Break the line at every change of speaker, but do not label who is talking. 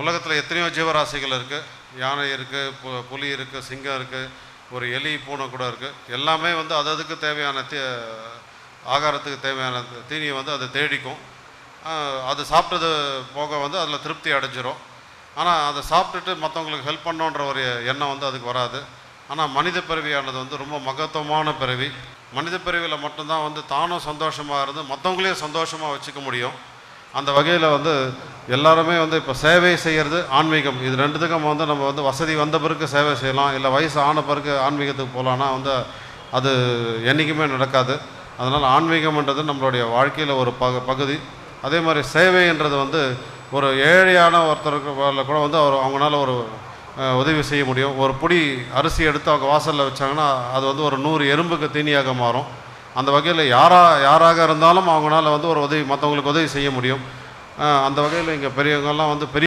உலகத்தில் எத்தனையோ ஜீவராசிகள் இருக்குது. யானை இருக்குது, புலி இருக்குது, சிங்கம் இருக்குது, ஒரு எலி பூனை கூட இருக்குது. எல்லாமே வந்து அதுக்கு தேவையான ஆகாரத்துக்கு தேவையான தீனியை வந்து அதை தேடிக்கும். அது சாப்பிட்டது போக வந்து அதில் திருப்தி அடைஞ்சிரும். ஆனால் அதை சாப்பிட்டுட்டு மற்றவங்களுக்கு ஹெல்ப் பண்ணோன்ற ஒரு எண்ணம் வந்து அதுக்கு வராது. ஆனால் மனித பிறவியானது வந்து ரொம்ப மகத்துவமான பிறவி. மனித பிறவியில் மட்டும்தான் வந்து தானும் சந்தோஷமாக இருந்து மற்றவங்களையும் சந்தோஷமாக வச்சுக்க முடியும். அந்த வகையில் வந்து எல்லாருமே வந்து இப்போ சேவை செய்கிறது ஆன்மீகம், இது ரெண்டுத்துக்கும் வந்து நம்ம வந்து வசதி வந்த பிறகு சேவை செய்யலாம், இல்லை வயசு ஆன பிறகு ஆன்மீகத்துக்கு போகலான்னா வந்து அது என்றைக்குமே நடக்காது. அதனால் ஆன்மீகம்ன்றது நம்மளுடைய வாழ்க்கையில் ஒரு பகுதி. அதே மாதிரி சேவைன்றது வந்து ஒரு ஏழையான ஒருத்தருக்கு கூட வந்து அவங்களால ஒரு உதவி செய்ய முடியும். ஒரு புடி அரிசி எடுத்து அவங்க வாசலில் வச்சாங்கன்னா அது வந்து ஒரு 100 எறும்புக்கு தீனியாக மாறும். அந்த வகையில் யாராக இருந்தாலும் அவங்களால வந்து ஒரு உதவி மற்றவங்களுக்கு உதவி செய்ய முடியும். அந்த வகையில் இங்கே பெரியவங்கெல்லாம் வந்து பெரிய